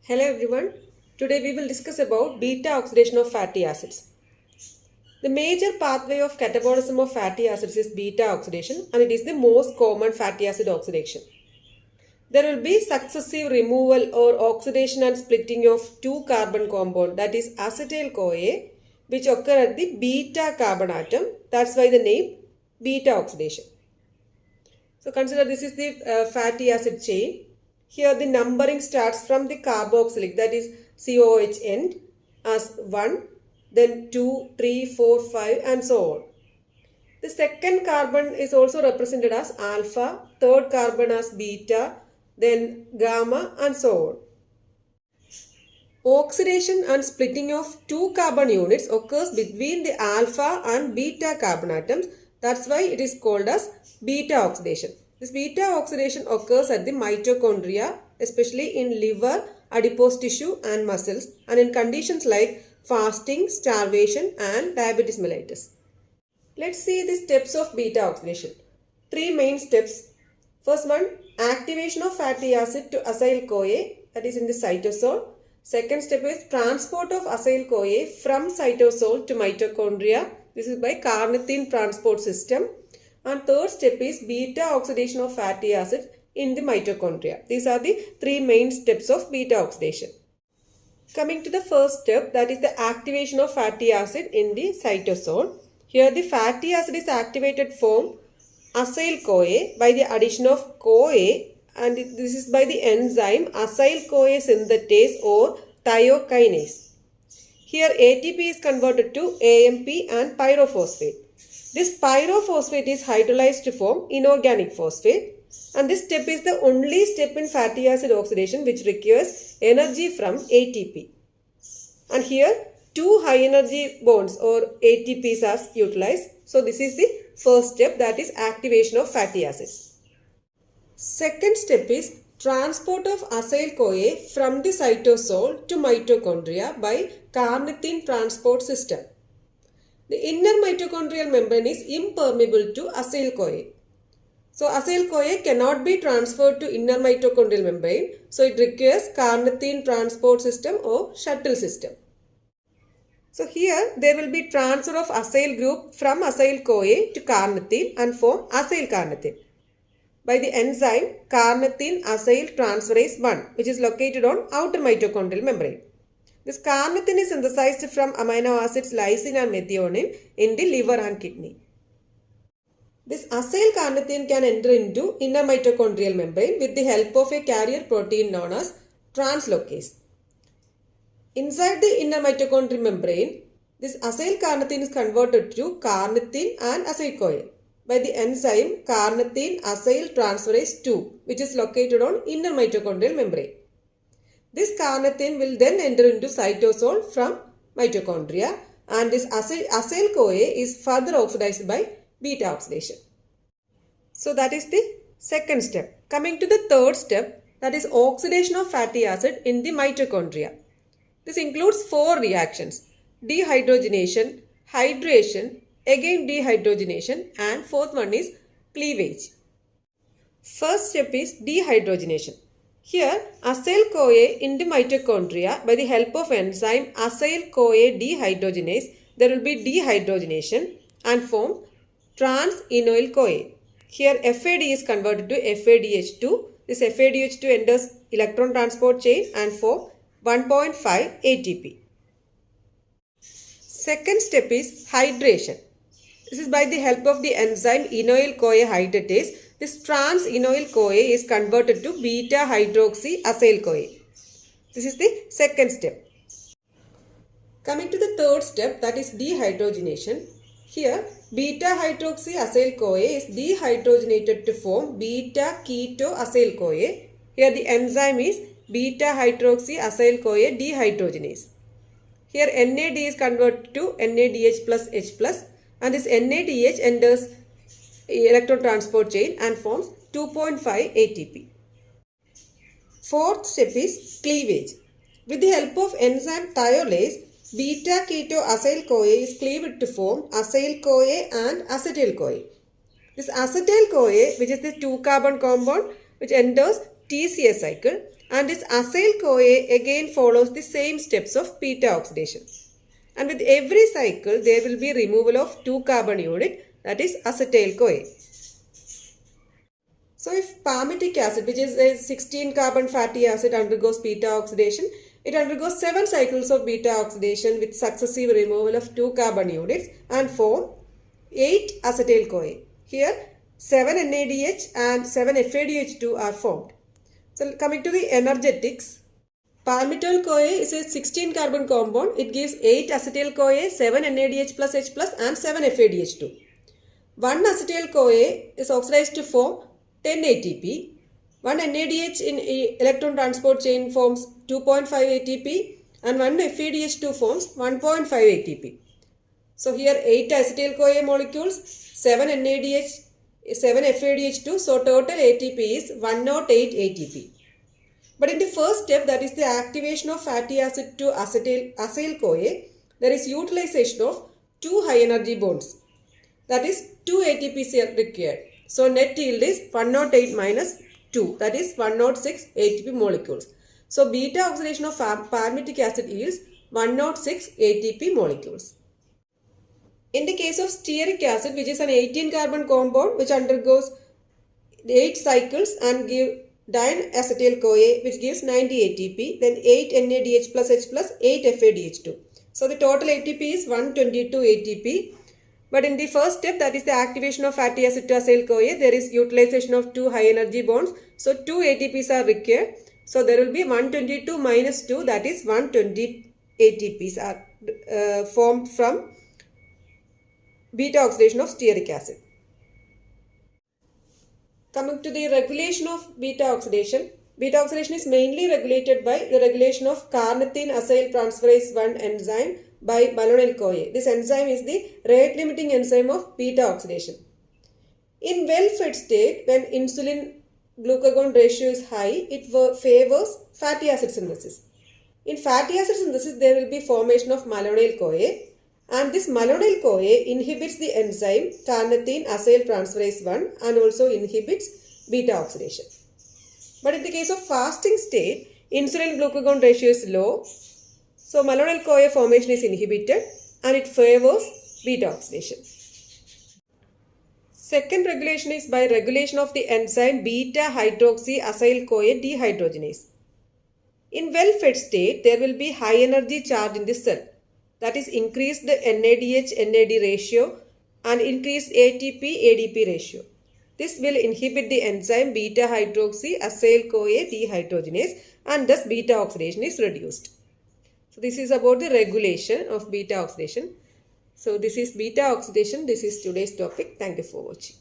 Hello everyone. Today we will discuss about beta oxidation of fatty acids. The major pathway of catabolism of fatty acids is beta oxidation and it is the most common fatty acid oxidation. There will be successive removal or oxidation and splitting of two carbon compound, that is acetyl-CoA, which occur at the beta carbon atom. That's why the name beta oxidation. So consider this is the fatty acid chain. Here the numbering starts from the carboxylic, that is COOH end as 1, then 2, 3, 4, 5 and so on. The second carbon is also represented as alpha, third carbon as beta, then gamma and so on. Oxidation and splitting of two carbon units occurs between the alpha and beta carbon atoms. That's why it is called as beta oxidation. This beta oxidation occurs at the mitochondria, especially in liver, adipose tissue and muscles, and in conditions like fasting, starvation and diabetes mellitus. Let's see the steps of beta oxidation. Three main steps. First one, activation of fatty acid to acyl-CoA, that is in the cytosol. Second step is transport of acyl-CoA from cytosol to mitochondria. This is by carnitine transport system. And third step is beta oxidation of fatty acid in the mitochondria. These are the three main steps of beta oxidation. Coming to the first step, that is the activation of fatty acid in the cytosol. Here the fatty acid is activated from acyl-CoA by the addition of CoA, and this is by the enzyme acyl-CoA synthetase or thiokinase. Here ATP is converted to AMP and pyrophosphate. This pyrophosphate is hydrolyzed to form inorganic phosphate, and this step is the only step in fatty acid oxidation which requires energy from ATP. And here two high energy bonds or ATPs are utilized. So this is the first step, that is activation of fatty acids. Second step is transport of acyl-CoA from the cytosol to mitochondria by carnitine transport system. The inner mitochondrial membrane is impermeable to acyl-CoA. So acyl-CoA cannot be transferred to inner mitochondrial membrane. So it requires carnitine transport system or shuttle system. So here there will be transfer of acyl group from acyl-CoA to carnitine and form acyl-carnitine by the enzyme carnitine acyl transferase 1, which is located on outer mitochondrial membrane. This carnitine is synthesized from amino acids lysine and methionine in the liver and kidney. This acyl-carnitine can enter into inner mitochondrial membrane with the help of a carrier protein known as translocase. Inside the inner mitochondrial membrane, this acyl-carnitine is converted to carnitine and acyl-CoA by the enzyme carnitine acyl transferase 2, which is located on inner mitochondrial membrane. This carnitine will then enter into cytosol from mitochondria, and this acyl-CoA is further oxidized by beta oxidation. So that is the second step. Coming to the third step, that is oxidation of fatty acid in the mitochondria. This includes four reactions: dehydrogenation, hydration, again dehydrogenation, and fourth one is cleavage. First step is dehydrogenation. Here acyl-CoA in the mitochondria by the help of enzyme acyl-CoA dehydrogenase, there will be dehydrogenation and form trans-enoyl-CoA. Here FAD is converted to FADH2. This FADH2 enters electron transport chain and form 1.5 ATP. Second step is hydration. This is by the help of the enzyme enoyl-CoA hydratase. This trans-enoyl-CoA is converted to beta-hydroxy-acyl-CoA. This is the second step. Coming to the third step, that is dehydrogenation. Here beta-hydroxy-acyl-CoA is dehydrogenated to form beta-keto-acyl-CoA. Here the enzyme is beta-hydroxy-acyl-CoA dehydrogenase. Here NAD is converted to NADH plus H plus, and this NADH enters electron transport chain and forms 2.5 ATP. Fourth step is cleavage. With the help of enzyme thiolase, beta-keto-acyl-CoA is cleaved to form acyl-CoA and acetyl-CoA. This acetyl-CoA, which is the 2-carbon compound which enters TCA cycle, And this acyl CoA again follows the same steps of beta oxidation. And with every cycle, there will be removal of 2 carbon unit, that is acetyl CoA. So if palmitic acid, which is a 16 carbon fatty acid, undergoes beta oxidation, it undergoes 7 cycles of beta oxidation with successive removal of 2 carbon units and form 8 acetyl CoA. Here 7 NADH and 7 FADH2 are formed. So coming to the energetics, palmitoyl CoA is a 16 carbon compound. It gives 8 acetyl CoA, 7 NADH plus H plus and 7 FADH2. 1 acetyl CoA is oxidized to form 10 ATP. 1 NADH in electron transport chain forms 2.5 ATP and 1 FADH2 forms 1.5 ATP. So here 8 acetyl CoA molecules, 7 NADH, 7 FADH2, so total ATP is 108 ATP. But in the first step, that is the activation of fatty acid to acyl CoA, there is utilization of 2 high energy bonds. That is 2 ATPs are required. So net yield is 108 minus 2, that is 106 ATP molecules. So beta oxidation of palmitic acid yields 106 ATP molecules. In the case of stearic acid, which is an 18 carbon compound which undergoes 8 cycles and give diacetyl CoA which gives 90 ATP, then 8 NADH plus H plus 8 FADH2. So the total ATP is 122 ATP. But in the first step, that is the activation of fatty acid to acyl CoA, there is utilization of 2 high energy bonds. So 2 ATPs are required. So there will be 122 minus 2, that is 120 ATPs are formed from beta oxidation of stearic acid. Coming to the regulation of beta oxidation is mainly regulated by the regulation of carnitine acyl transferase 1 enzyme by malonyl CoA. This enzyme is the rate limiting enzyme of beta oxidation. In well-fed state, when insulin glucagon ratio is high, it favors fatty acid synthesis. In fatty acid synthesis, there will be formation of malonyl CoA, and this malonyl CoA inhibits the enzyme carnitine acyl transferase 1 and also inhibits beta oxidation. But in the case of fasting state, insulin glucagon ratio is low, so malonyl CoA formation is inhibited and it favors beta oxidation. Second regulation is by regulation of the enzyme beta hydroxy acyl CoA dehydrogenase. In well-fed state, there will be high energy charge in the cell. That is increased NADH-NAD ratio and increased ATP-ADP ratio. This will inhibit the enzyme beta hydroxy acyl CoA dehydrogenase and thus beta oxidation is reduced. So this is about the regulation of beta oxidation. So this is beta oxidation. This is today's topic. Thank you for watching.